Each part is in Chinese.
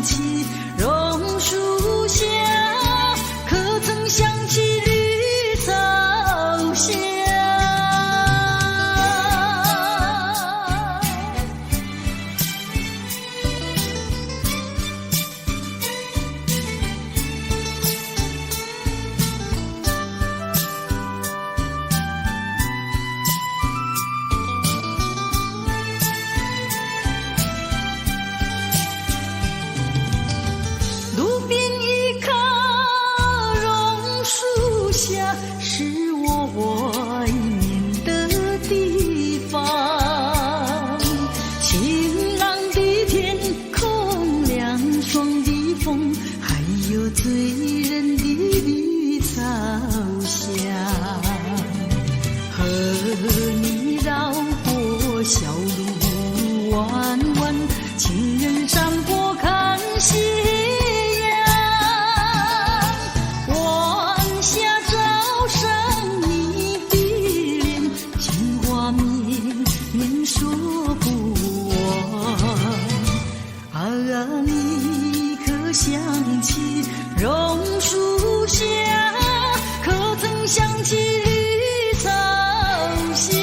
起榕树下，可曾想起绿草香？路边一棵榕树下，是我怀念的地方。晴朗的天空，凉爽的风，还有醉人的绿草香。和你绕过小路弯弯，情人山坡看夕阳。晚霞照上你的脸，情话绵绵说不完。啊，你可想起榕树下，可曾想起绿草香？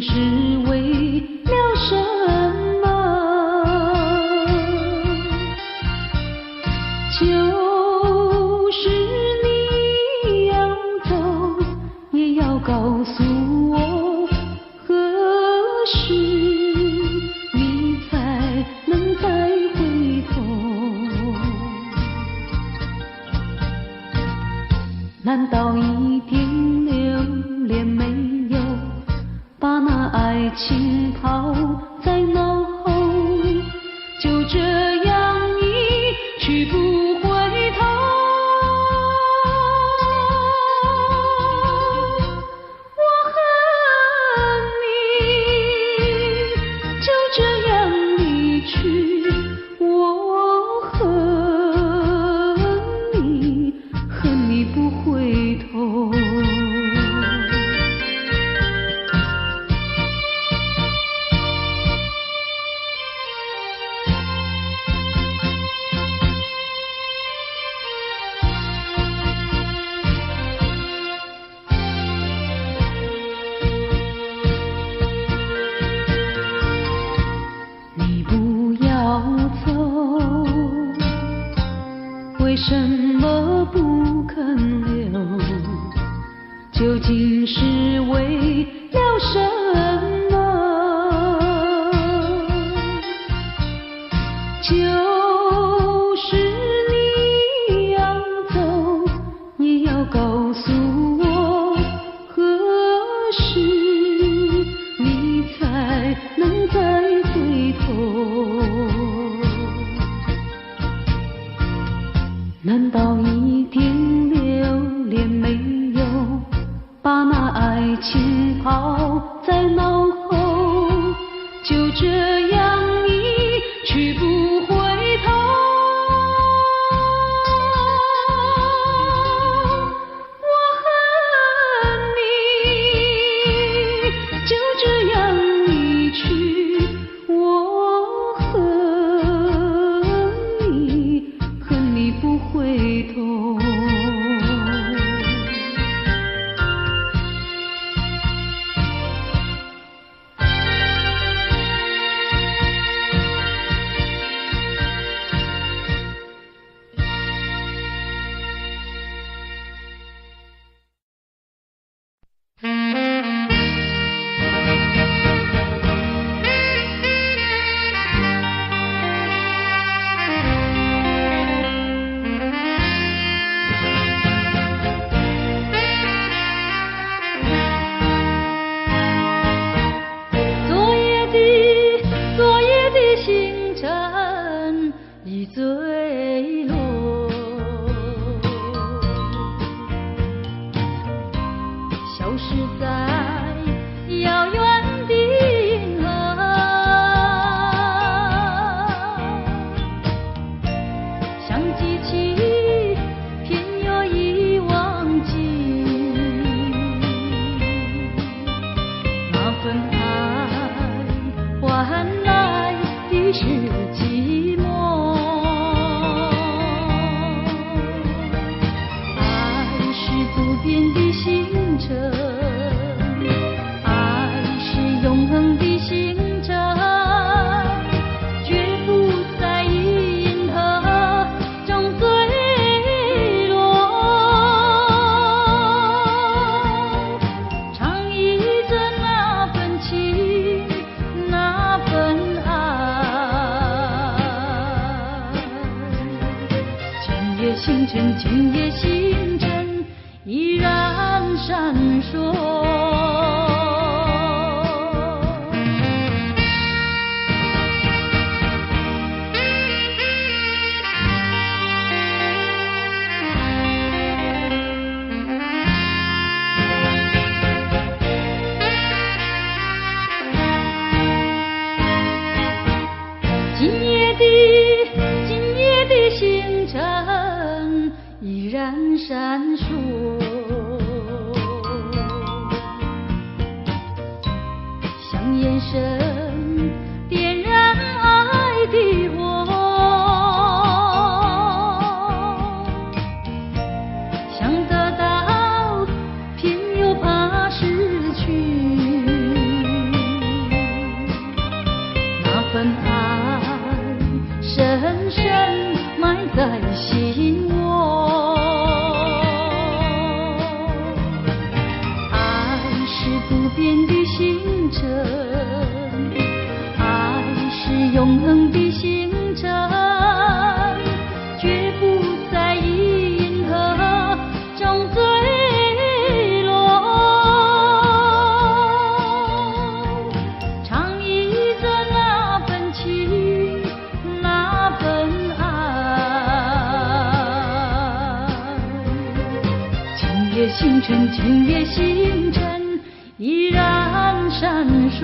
是为了什么？就是你要走，也要告诉我，何时你才能再回头？难道一点留恋没有？把那爱情抛在脑后，就这样一去不回头。我恨你，就这样离去。我恨你，恨你不回头。为什么不肯留？究竟是为了什么？就是你要走，也要告诉我，何时你才能再回头？难道一点留恋没有？把那爱情抛在脑后，就这样一去不回头。我恨你，就这样离去。我恨你，恨你不回头。坠落，消失在遥远的银河，想记起偏又已忘记那份爱换来的是寂寞。不变的星辰，爱是永恒的星辰，绝不在银河中坠落。唱忆着那份情，那份爱。今夜星辰，今夜星辰。依然闪烁。今夜的星辰依然闪烁。眼神点燃爱的火，想得到，偏又怕失去。恒的星辰，绝不在意银河中坠落。唱忆着那份情，那份爱。今夜星辰，今夜星辰，依然闪烁。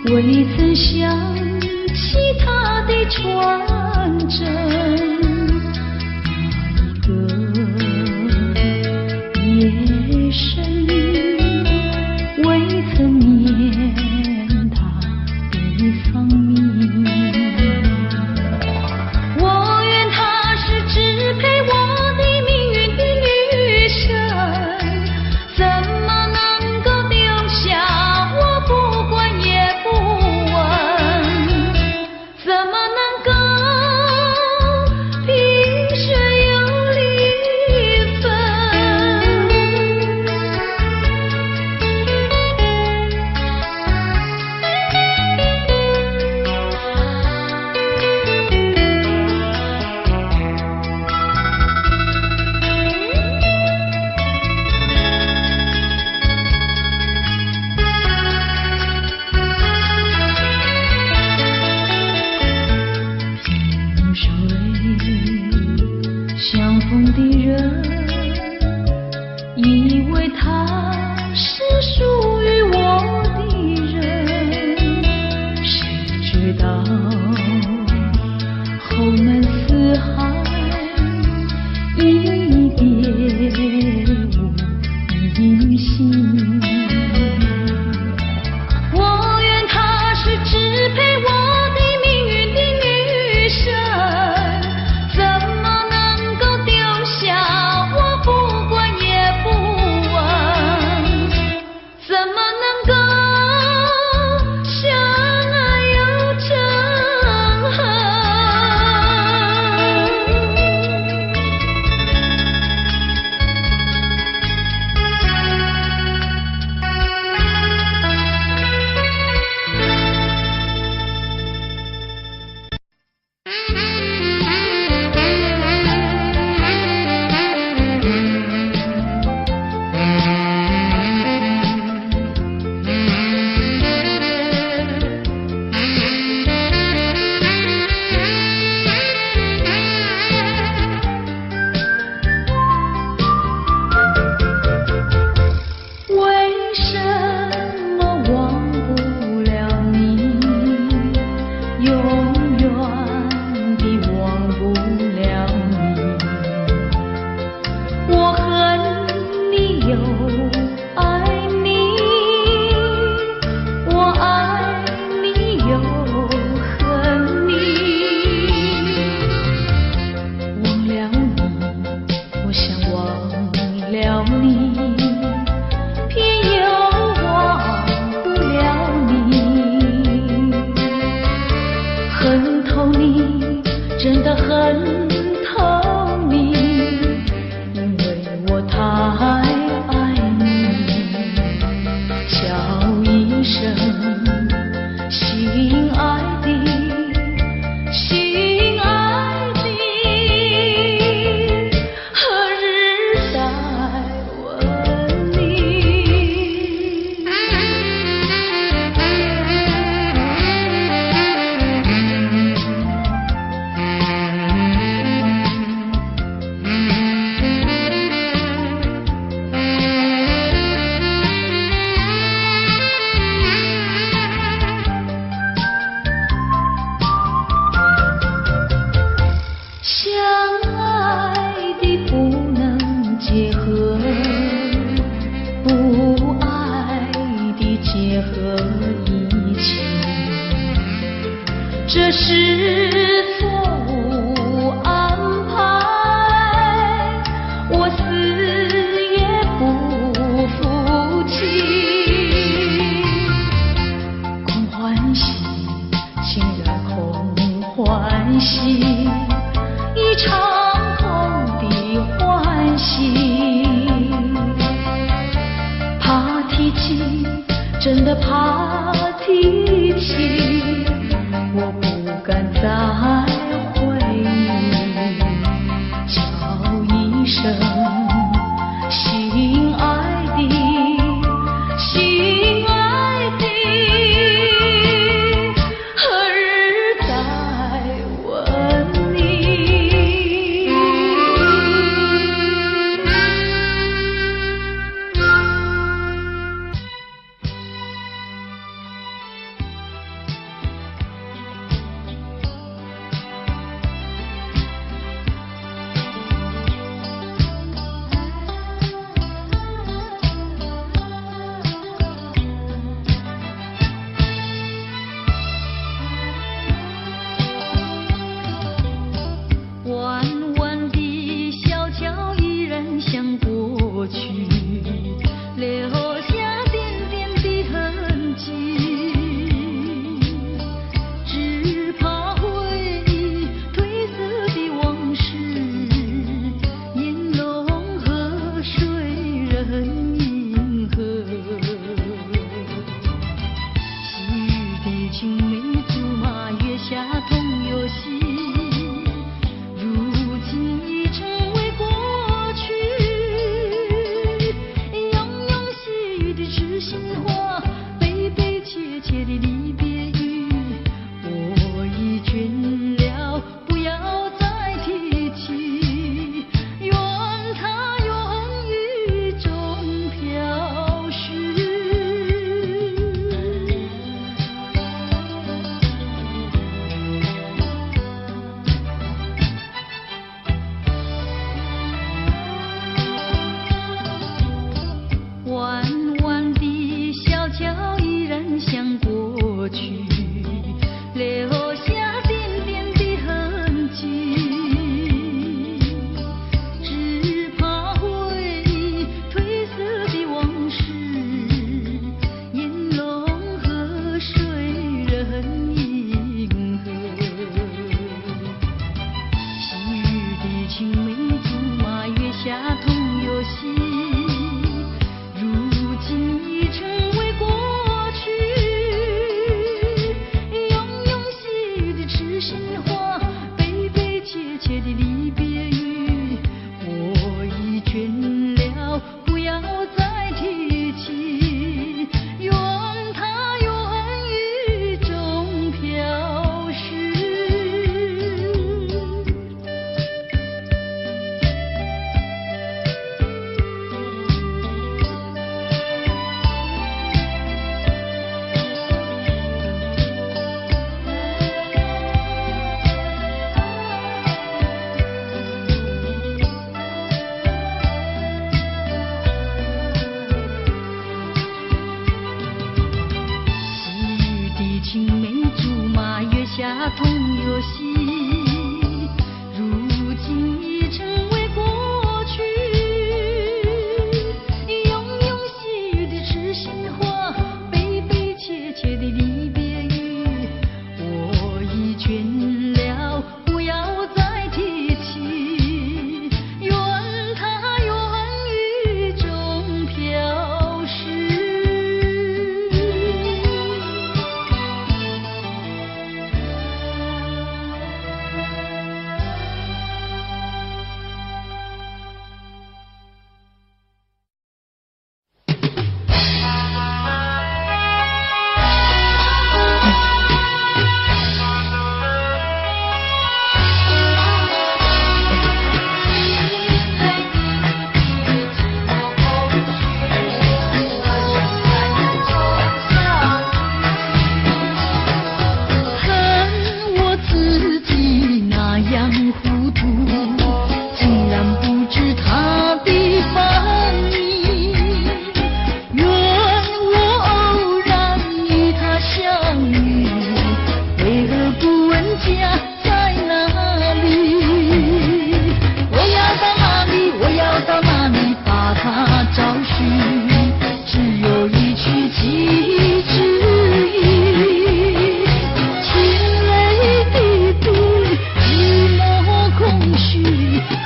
未曾想起他的传真，那一个夜深，未曾念他的丧命。我愿她是支配我的命运的女神，怎么能够丢下我不管也不问？怎么能够萍水有离分？相逢的人，以为他是属于我的人，谁知道后门四海，一别无音信。我愿她是支配我的命运的女神，怎么能够丢下我不管也不问？怎透明，因为我太爱你。叫一声，心爱的，心爱的，何日再问你？相爱的不能结合，不爱的结合一起，这是错误安排，我死也不服气。空欢喜，情人空欢喜，一场空的欢喜。怕提起，真的怕提起，我不敢再回忆。叫一声，心爱的，心爱的，何日再问你？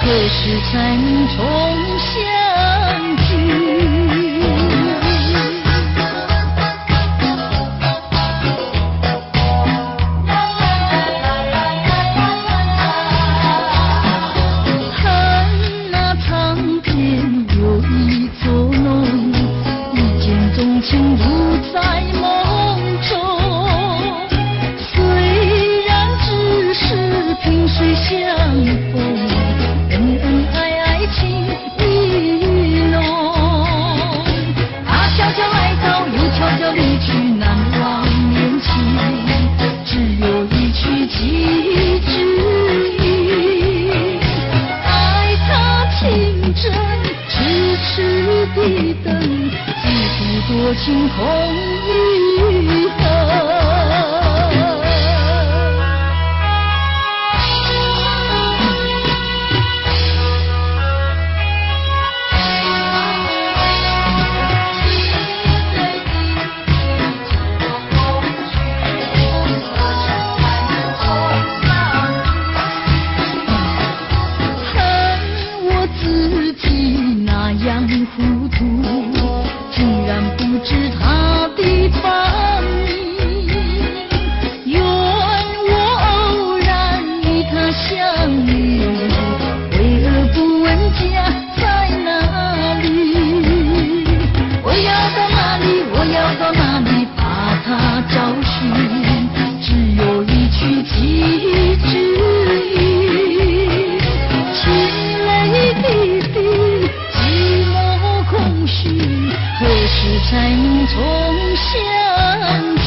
何时才能重相聚？看那长篇有一座浓，一见钟情如在梦中。虽然只是萍水相逢，恩恩爱爱情意浓。他悄悄来到，又悄悄离去，难忘年轻，只有一曲寄之音。爱他情真，痴痴地等，几度多情空余恨。糊涂，竟然不知他的芳名。愿我偶然与他相遇，为何不问家在哪里？我要到哪里，我要到哪里把他找寻？只有一曲寄之音，清泪滴滴，空虚，何时才能重相聚？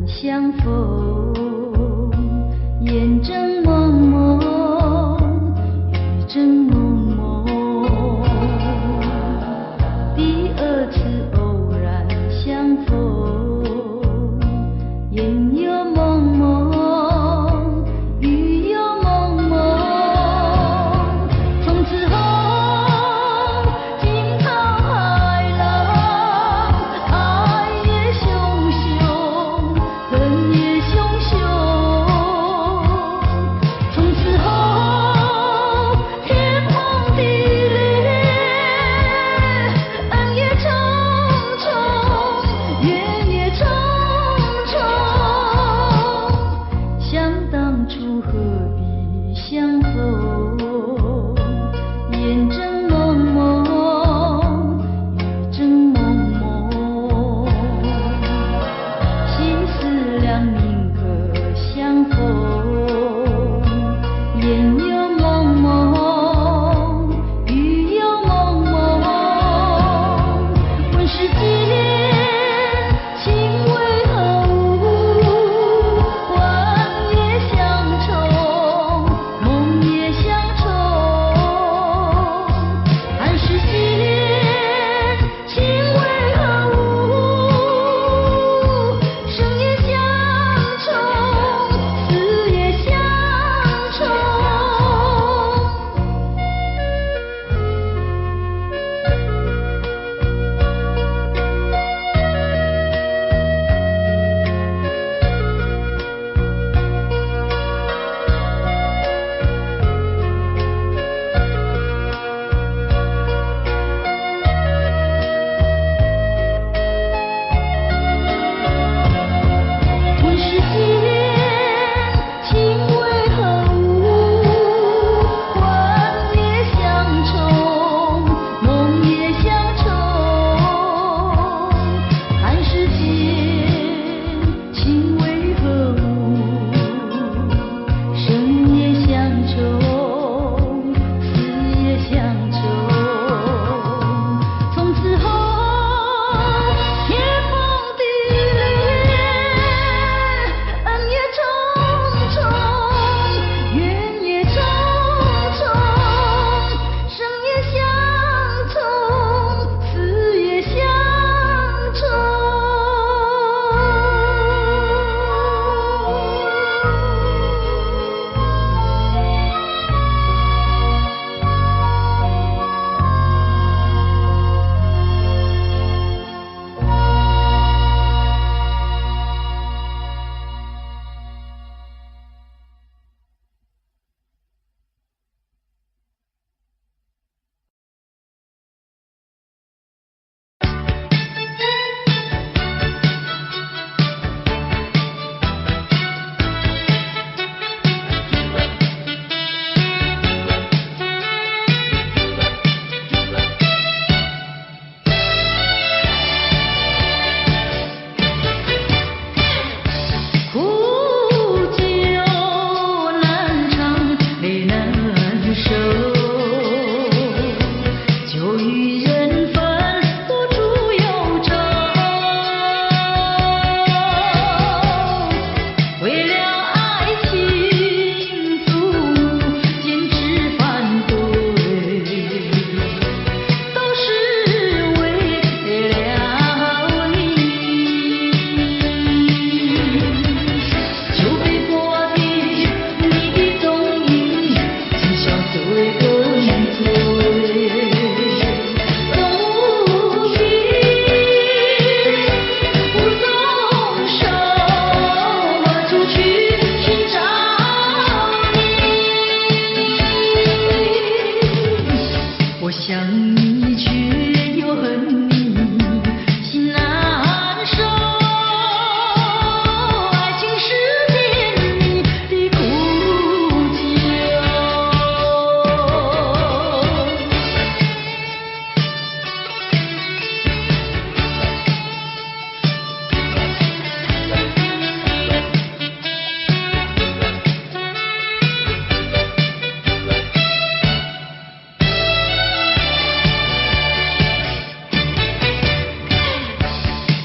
相逢，眼睁蒙蒙，雨正蒙蒙。第二次偶然相逢，眼又蒙蒙，雨又蒙蒙。从此后，惊涛骇浪，爱也汹汹。恨也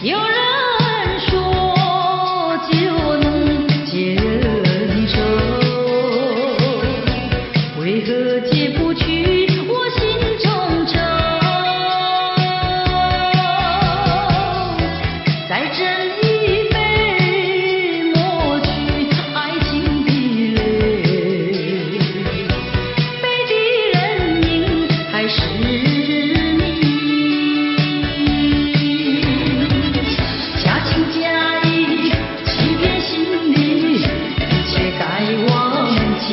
有人说就能解人愁，为何解不去我心中愁？再斟一杯，抹去爱情的泪，背的人影还是你。假情假意，欺骗心里，一切该忘记。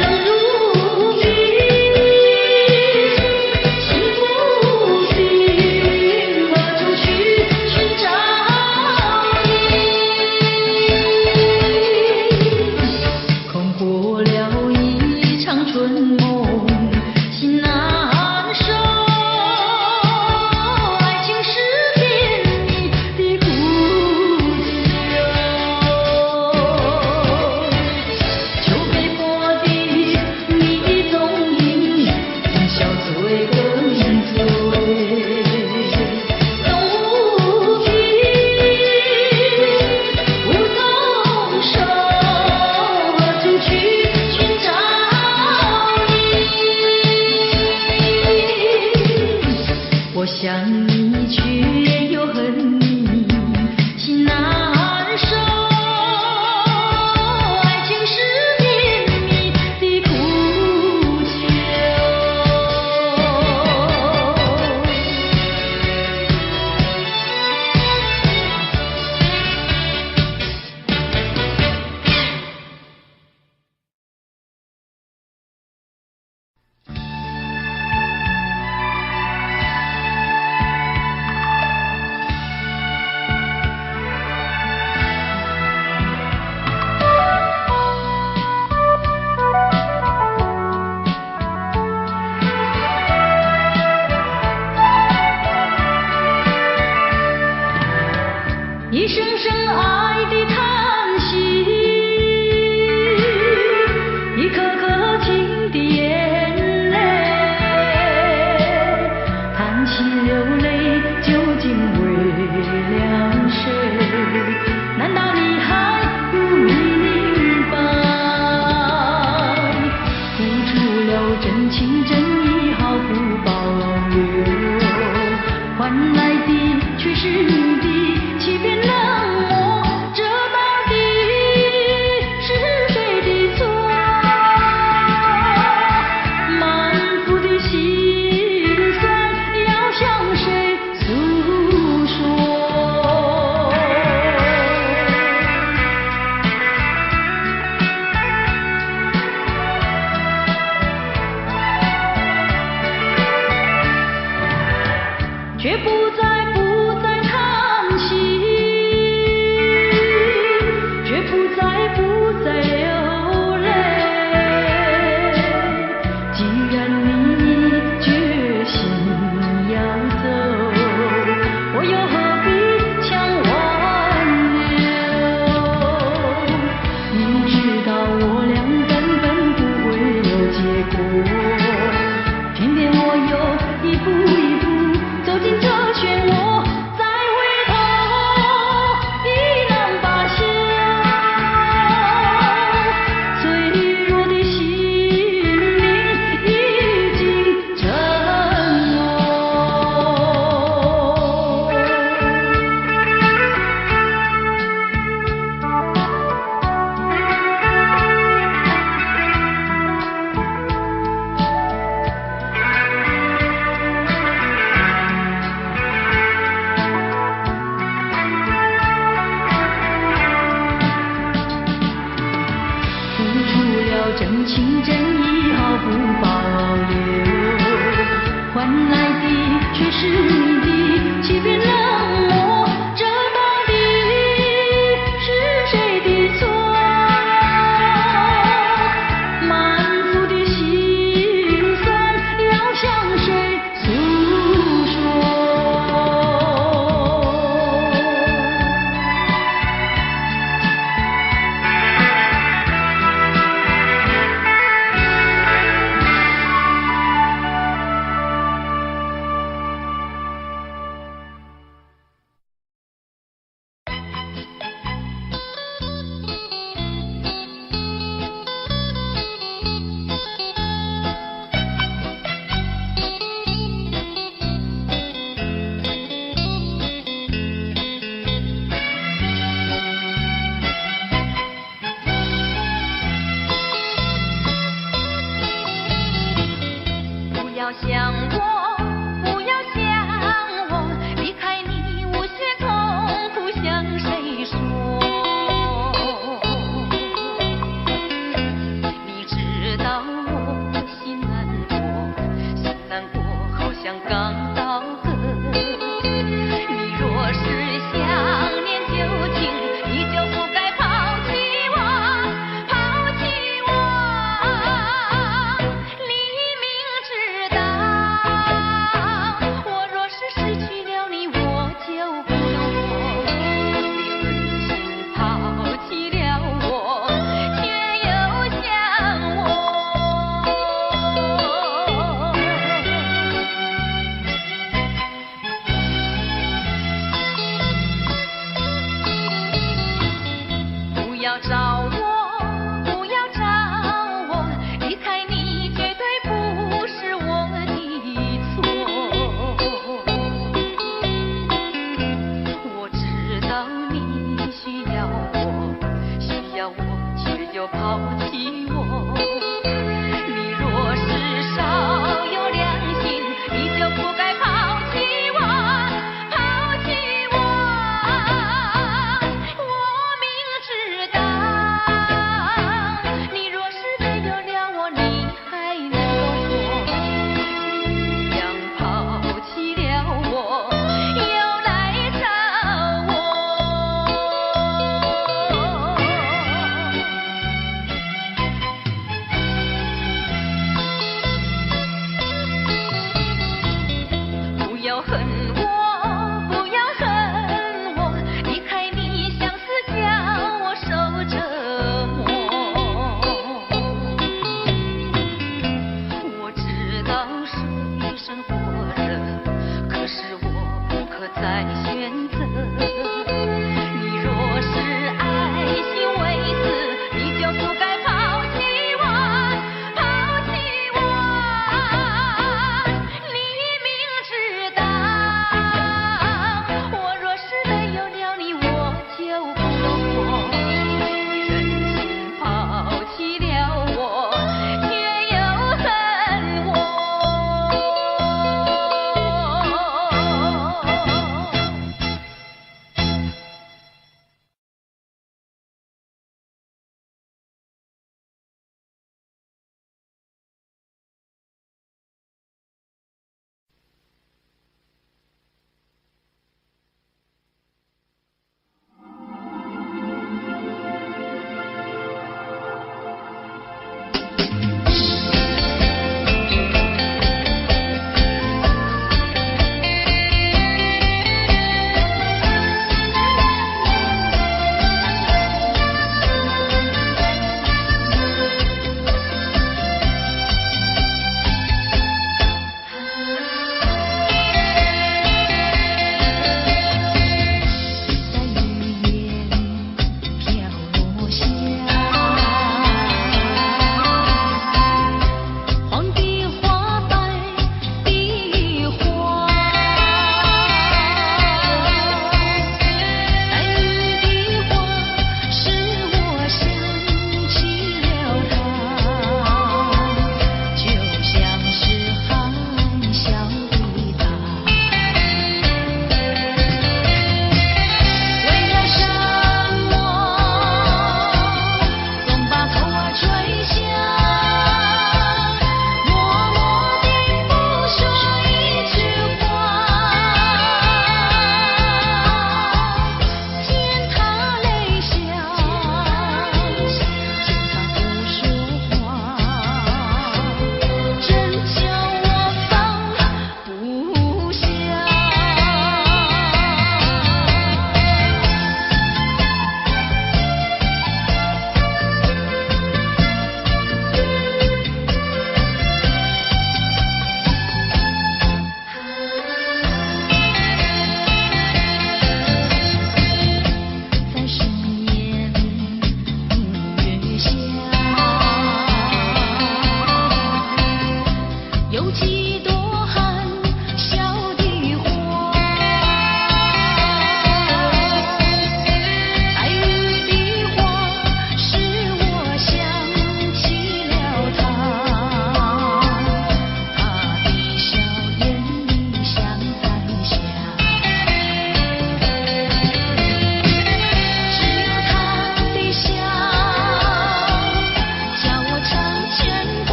冷如冰，心不定，何处去寻找你？空过了一场春梦，心难收。爱情是甜蜜的苦酒，酒杯破的你的踪影，今宵醉更醉。冷无凭，无从手，何处去寻找你？我想你却又恨你，心难受。爱情是甜蜜的苦酒。一声声爱的叹息，一颗颗情的眼泪，叹息流泪究竟为了谁？难道你还不明白？付出了真情真意毫不保留，换来的却是你的欺骗冷漠，这到底是谁的错？满腹的心酸要向谁诉说？却不再叹息，却不再流泪。既然你决心要走，我又何必强挽留？明知道我俩根本不会有结果，偏偏我又一步一步走进这漩涡，再回头已难罢休。脆弱的心灵已经沉沦。付出了真情真意毫不保留，换来的却是你的欺骗冷漠，这到底是谁的错？满腹的心酸要向谁诉说？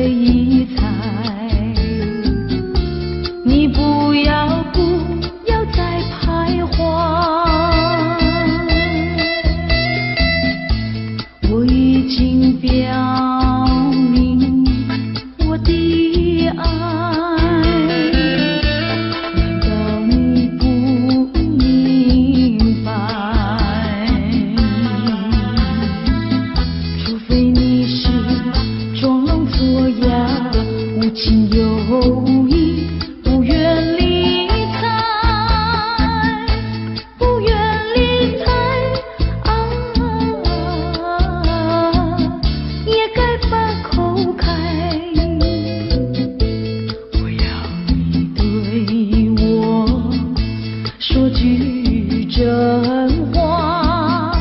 疑猜，你不要再徘徊。我已经表明我的爱，难道你不明白？除非你是装聋作哑，无情有义，不愿理睬，不愿理睬啊，也该把口开。我要你对我说句真话，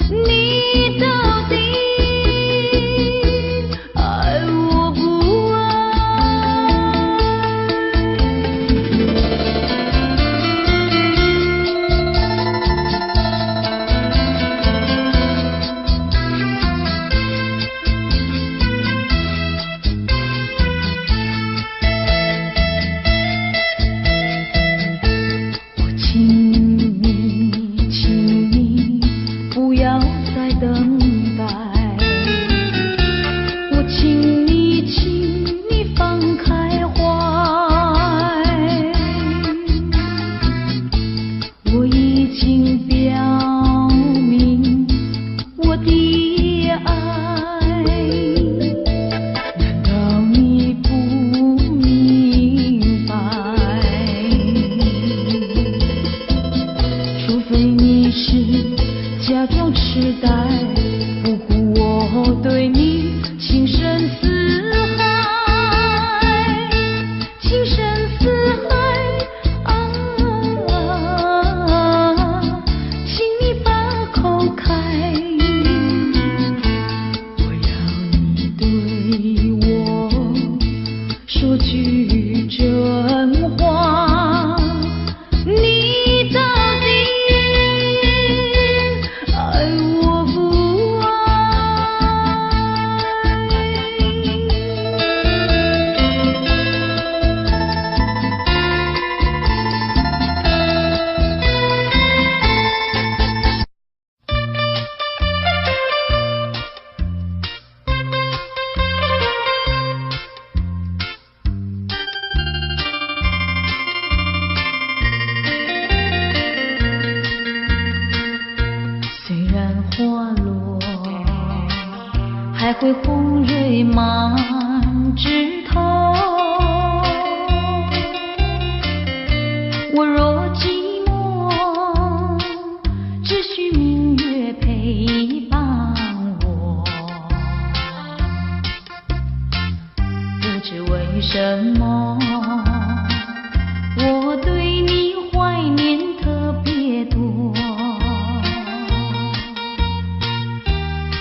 你到底爱我不爱？我请你不要再等待，我请你放开怀。我已经表明我的爱，难道你不明白？除非你是假装痴呆，不顾我对你情深似海，情深似海啊，请你把口开。我要你对我说句真话，你到底爱我不爱？虽然花落，还会红蕊满枝头。我若寂寞，只需明月陪伴我。不知为什么，我对你怀念特别多。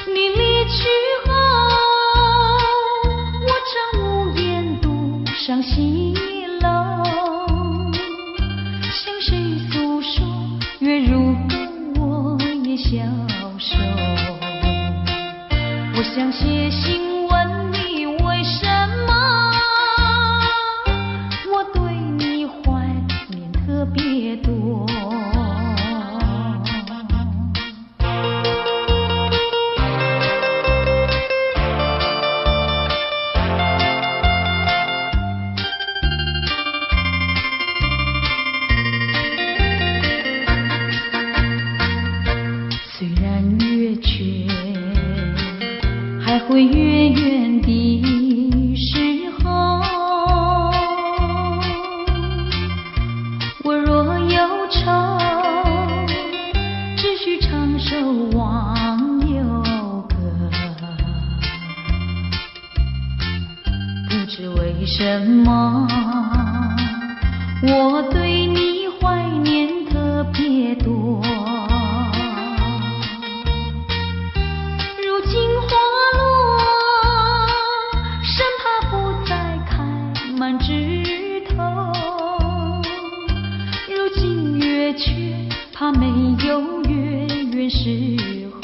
你离去后，我常无言独上西楼，向谁诉说？月如歌，我也消瘦。我想写信问你，为什么我对你怀念特别多？虽然月缺，还会月圆的时候。我若忧愁，只需唱首忘忧歌。不知为什么，我对你怀念特别多。如今花落，生怕不再开满枝头。如今月缺，怕没有月圆时候。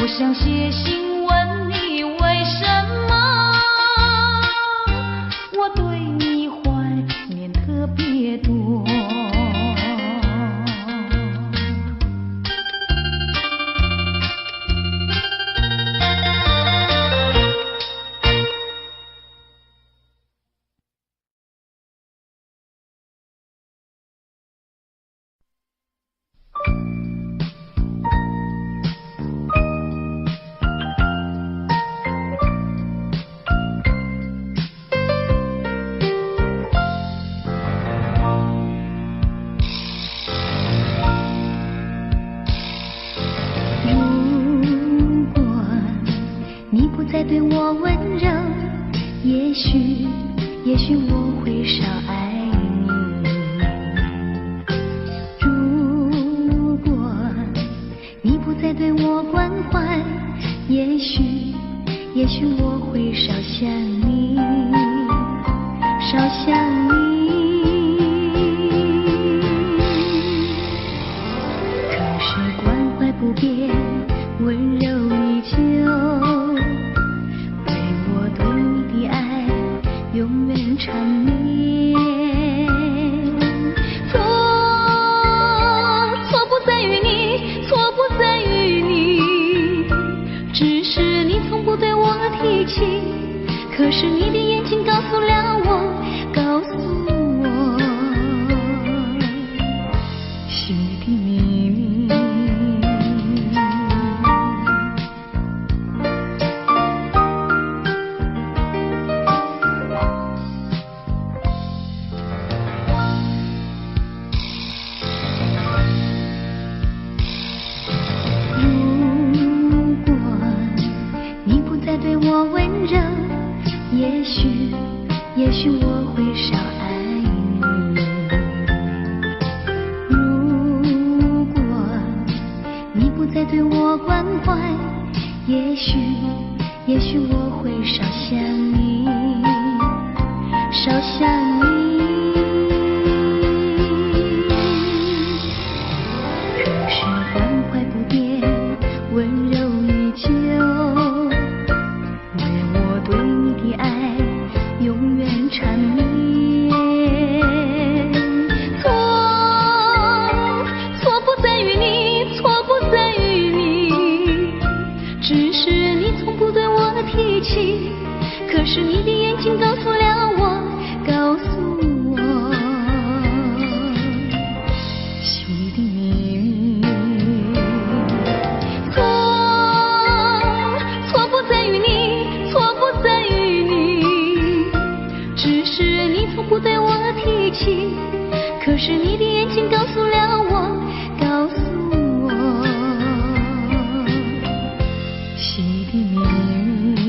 我想写信问你，为什么对我温柔，也许我会少爱你。如果你不再对我关怀，也许我会少想你，少想你。可是关怀不变，温柔依旧，为我对你的爱永远缠绵。错不在于你，错不在于你，只是你从不对我提起。可是你的眼睛告诉了我，告诉我心里的秘密。对我温柔，也许我会少爱你。如果你不再对我关怀，也许我会少想你，少想你。可是关怀不变，温柔依旧，永远缠绵。错不在于你，错不在于你，只是你从不对我提起。可是你的眼睛告诉了我，告诉我心里的秘密。错不在于你，错不在于你，只是你从不对我提起。可是你的眼睛告诉了我，告诉我心里的秘密。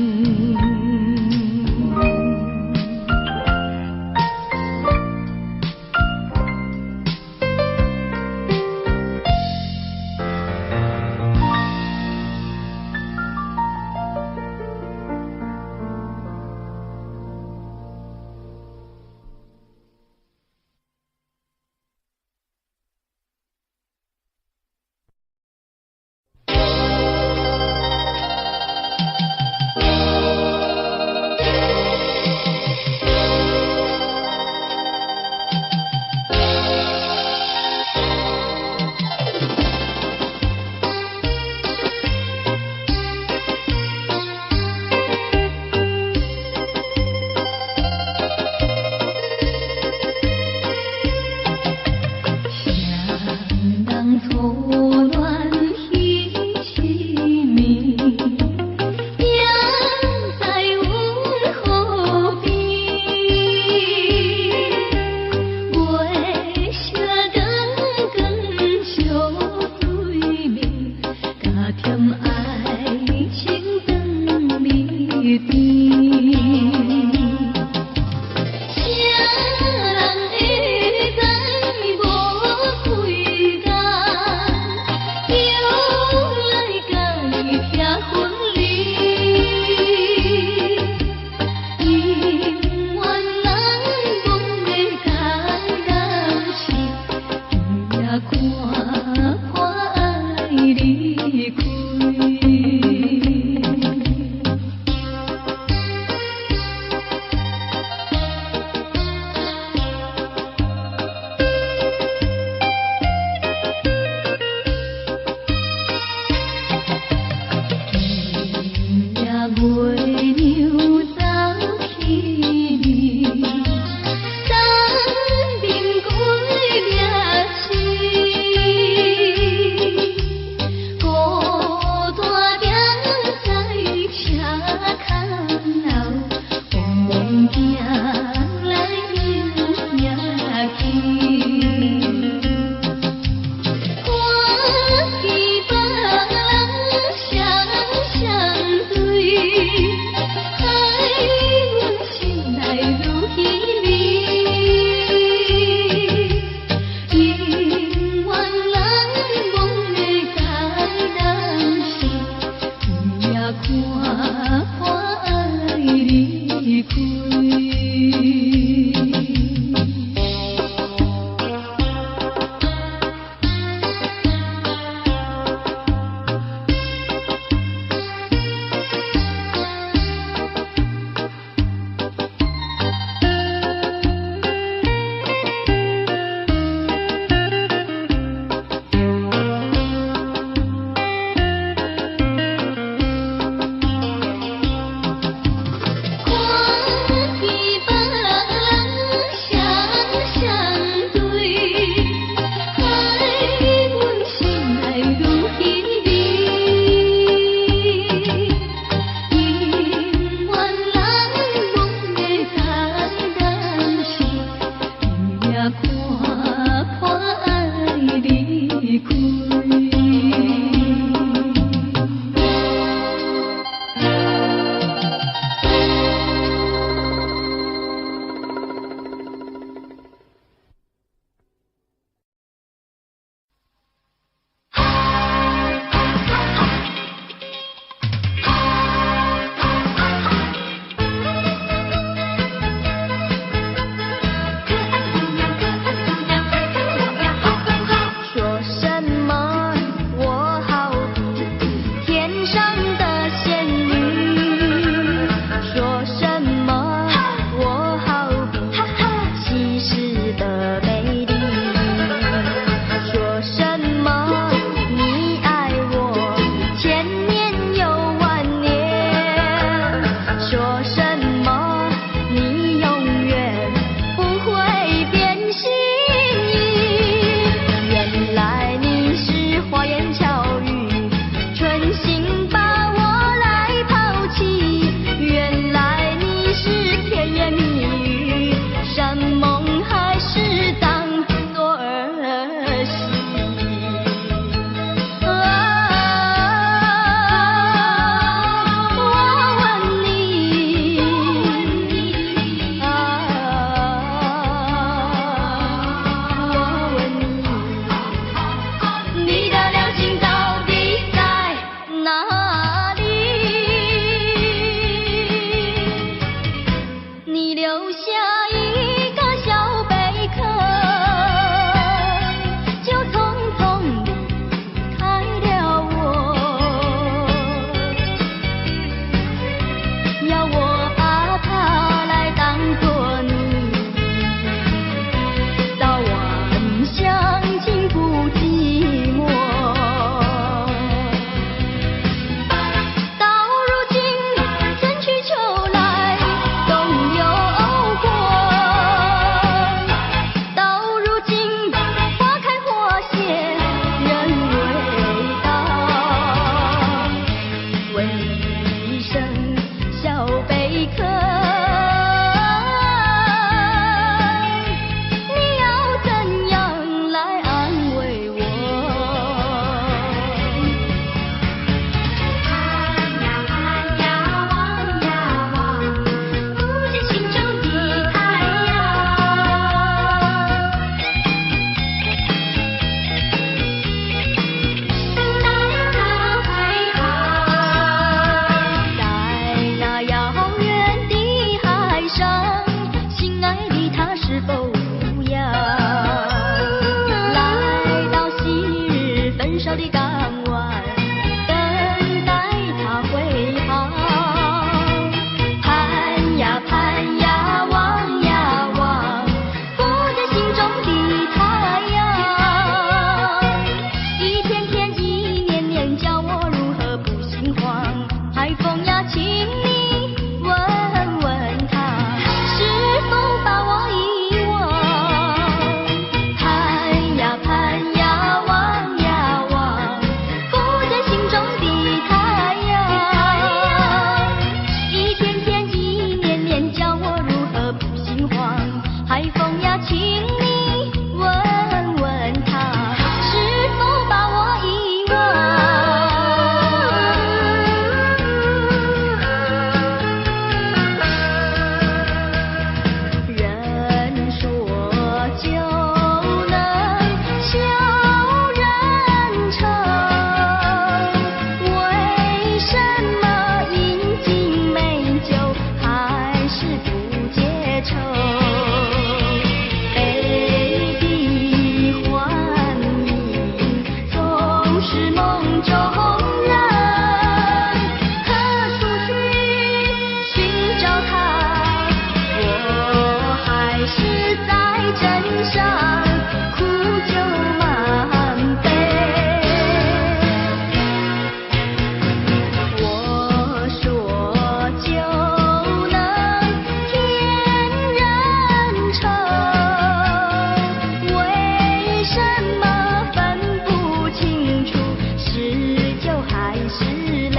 是泪，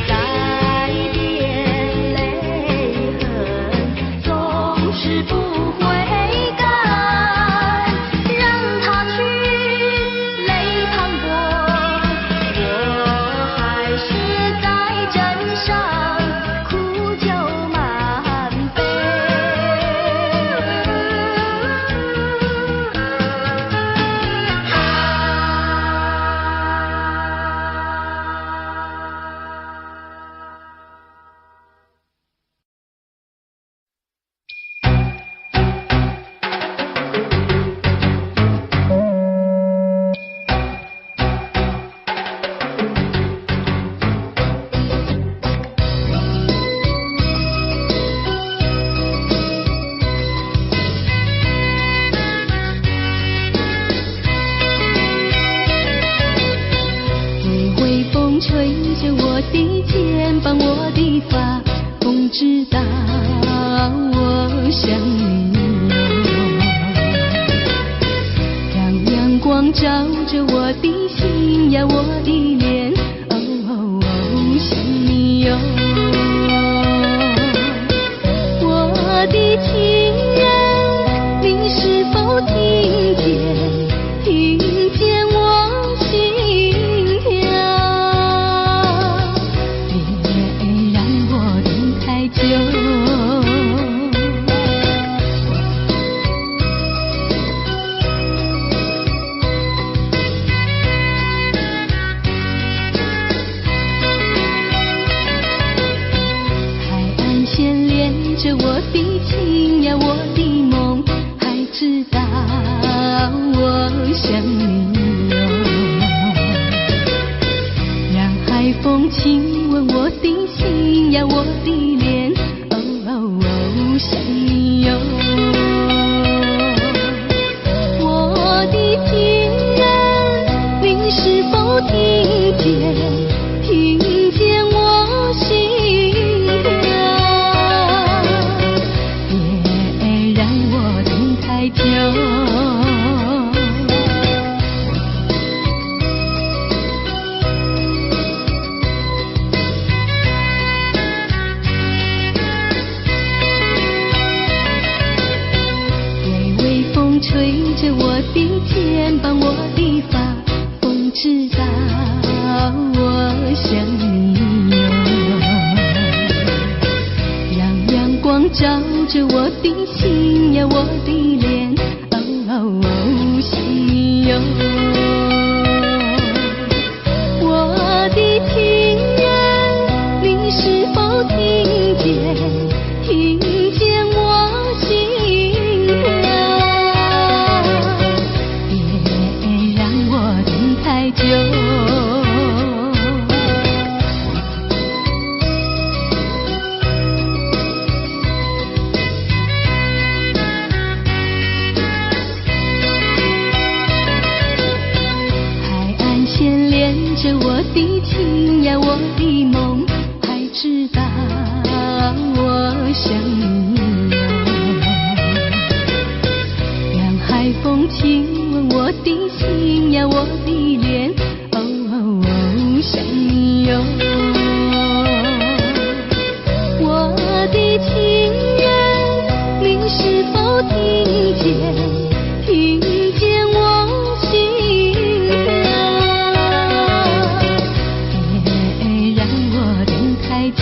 再点泪痕，总是不会干。让它去，泪淌过，我还是在枕上苦酒满杯。微风吹着我的肩膀，我的发，风知道我想你哟。让阳光照着我的心呀，我的脸，哦，想你哟。我的情人，你是否听见？听见我心跳，别让我等太久。海岸线连着我的情呀，我的梦，还知道我想你哟。让海风亲吻我的心呀，我的脸，哦，想你哟。我的情人，你是否听见？听见我心跳，别让我等太久。微风吹着我的肩膀，我的发，风知道我想你哟。让阳光照着我的心呀，我的脸，哦，想你哟。我的情人，你是否听见？听见我心跳，别让我等太久。海岸线连着我的情呀，我的梦，还知道我想你哟。让海风亲吻我的心呀，我的脸，哦，想你哟。我的情人，你是否听见？听见我心跳，别让我等太久。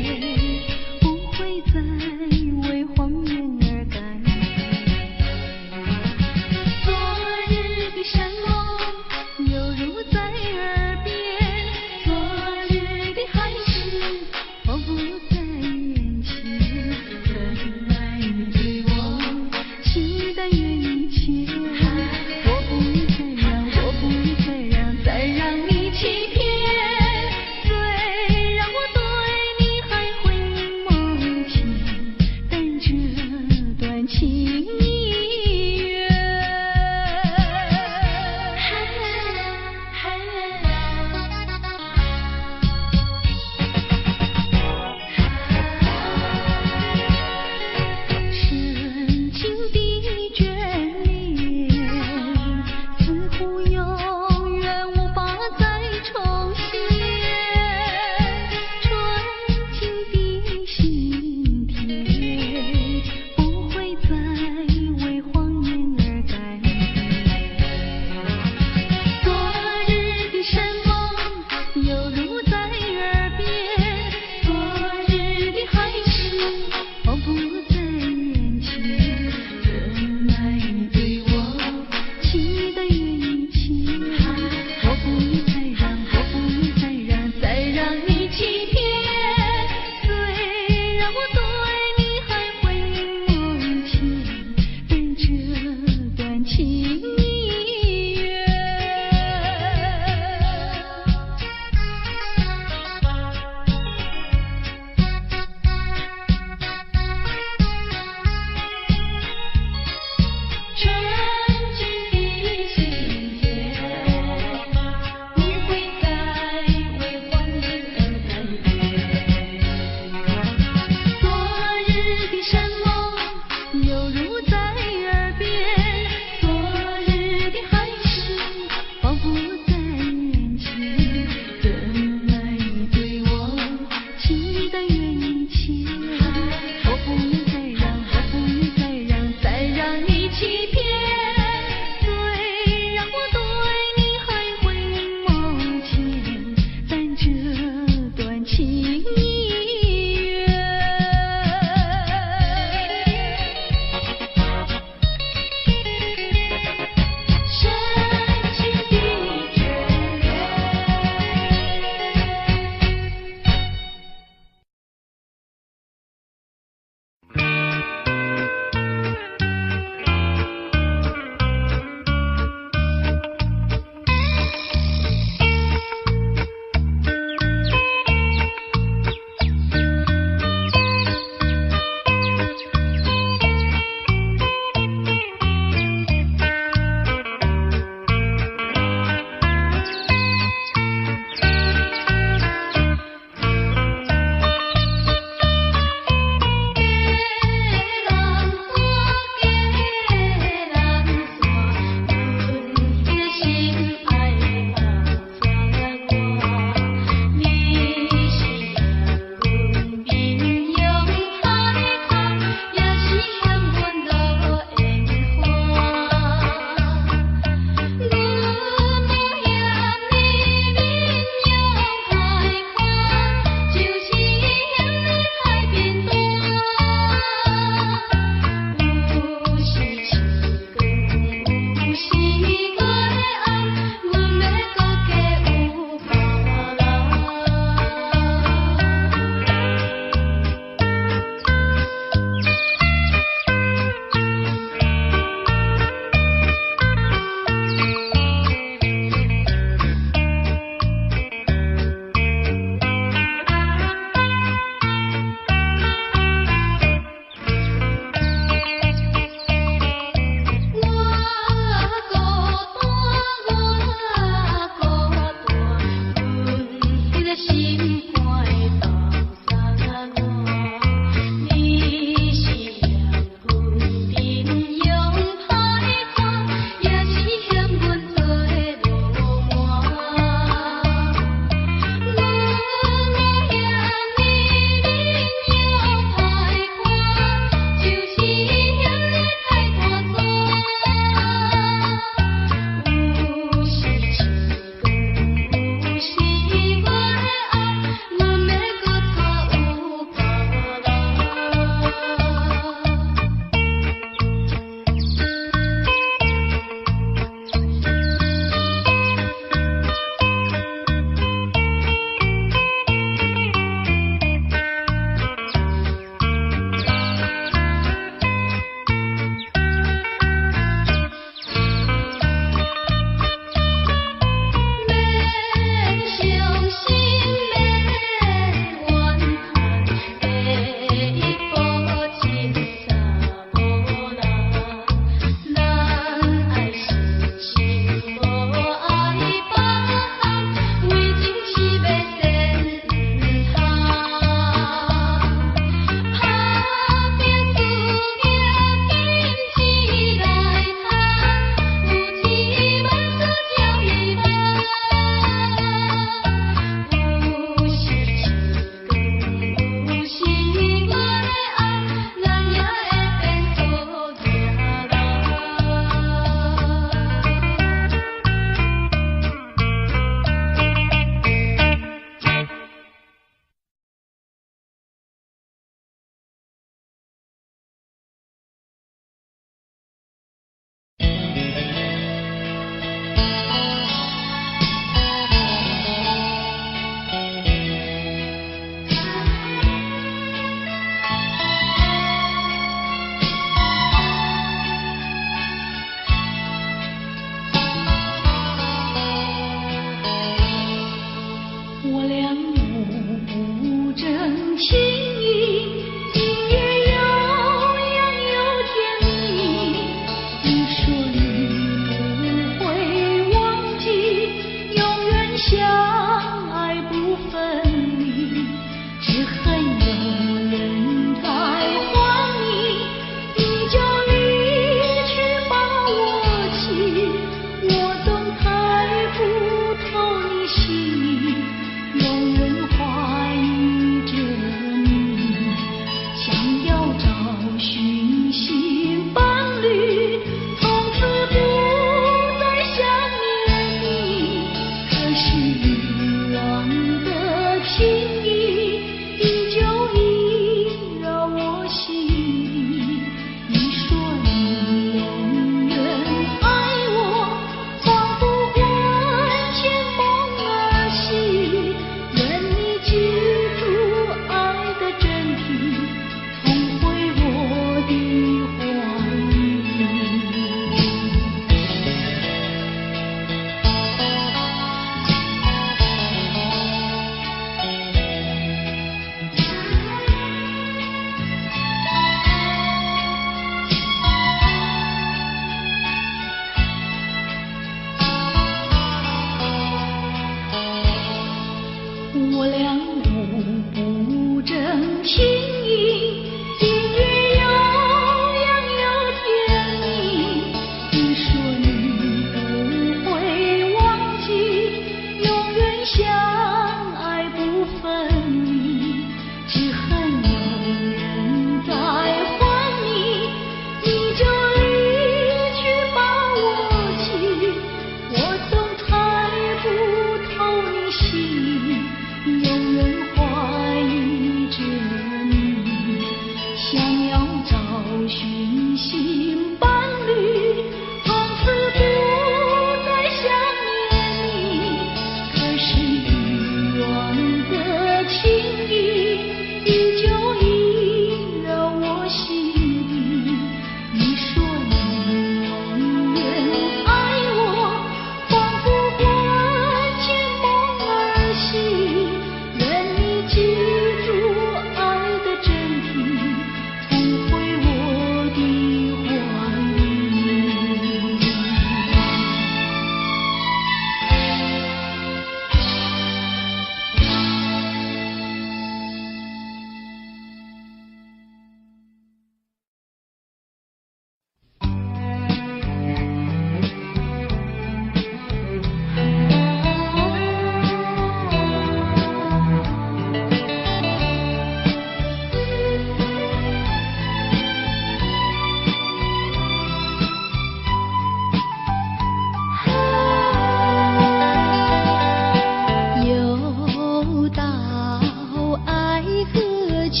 桥，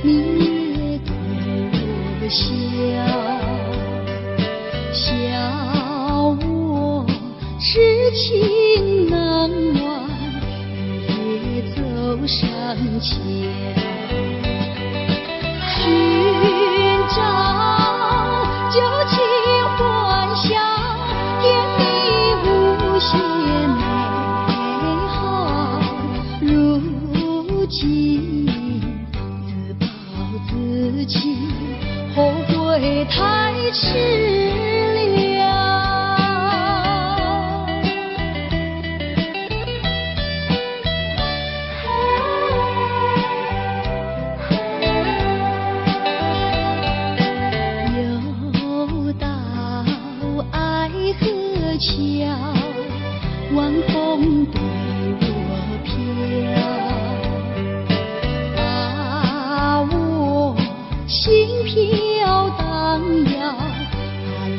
明月对我笑，笑我痴情难忘，日夜走上桥，寻找旧情幻想，甜蜜无限美好，如今自暴自弃，后悔太迟了。又到爱河桥，晚风对我飘，把我心飘荡摇，把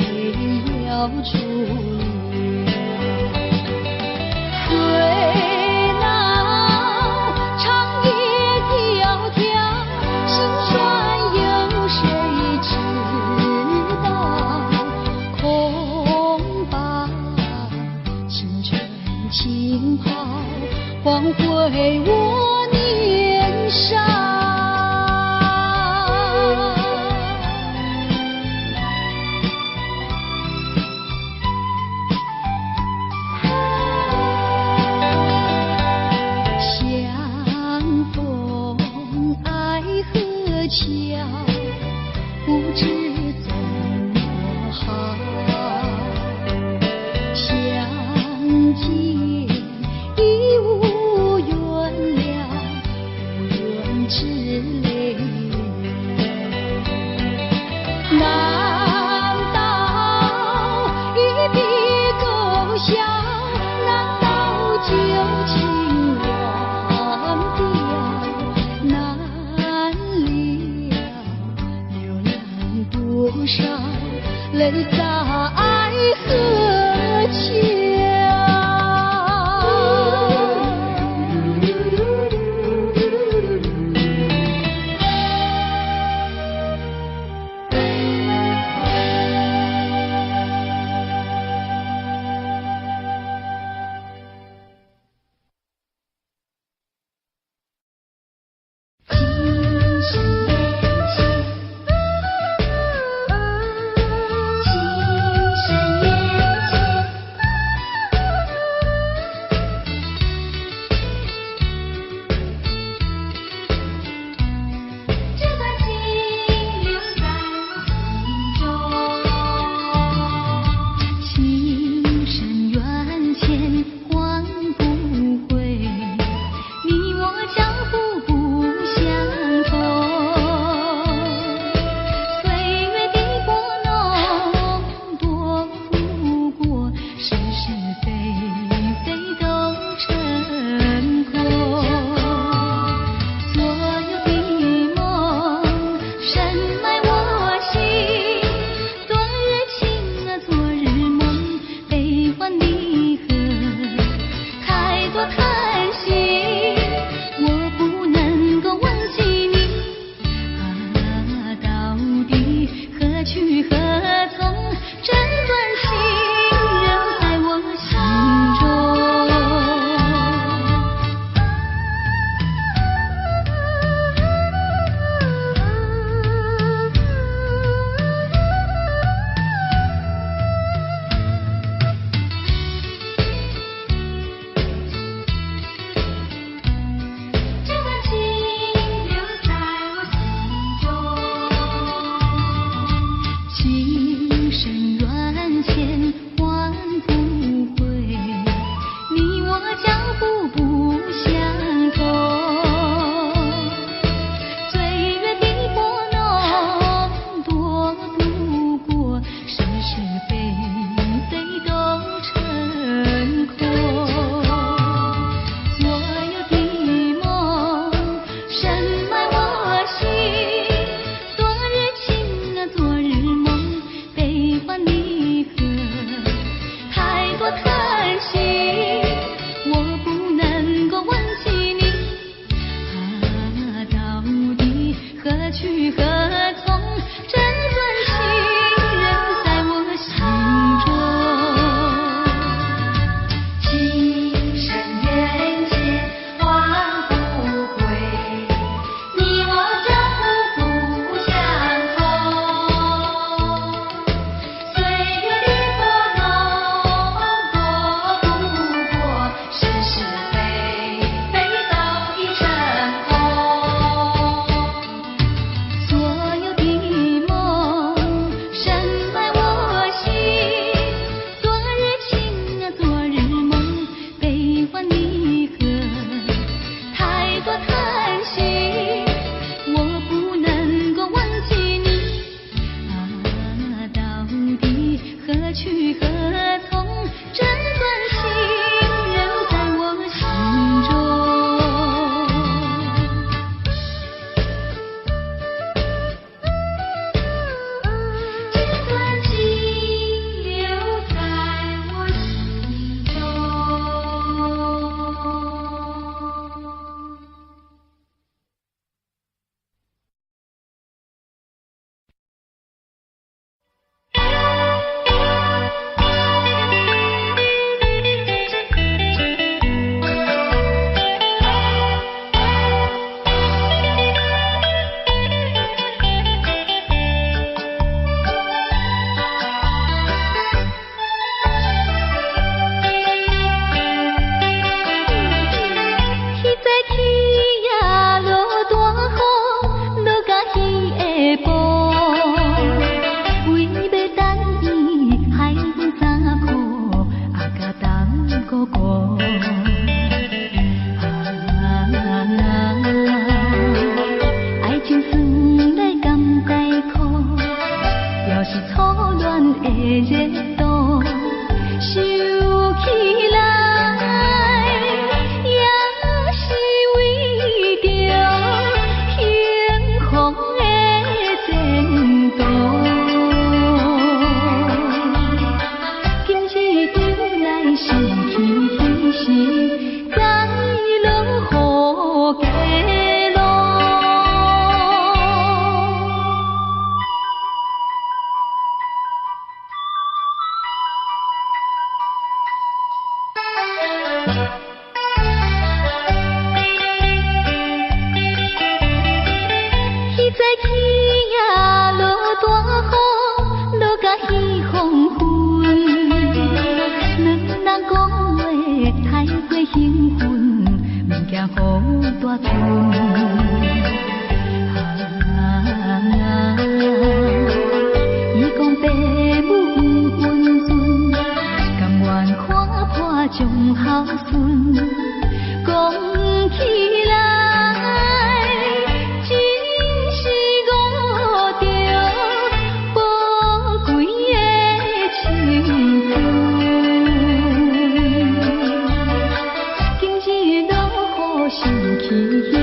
去何从？真尊情人在我心中。今生缘劫还不归，你我江湖不相同。岁月的波动，过不过是是非非都已成空。所有的梦深埋我心，昨日情啊昨日梦，悲欢离合太多叹息，我不能够忘记你啊，到底何去何从？真尊情人在我心中。真尊情留在我心中。彼早起呀落大雨，落甲彼下晡，为要等伊海风早苦，啊甲冬哥哥。爱情酸来甘带苦，表示初恋的热度，想起来也是为着幸福的前途。今日又来想起彼时，在落雨街路。彼早起呀落大雨，落甲彼黄昏，两人讲话太过兴奋，毋惊雨大阵。伊讲父母有温存，甘愿看破将孝顺，讲起来真是误着宝贵的青春。今日落雨想起彼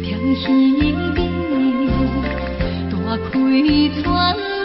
天边大开船。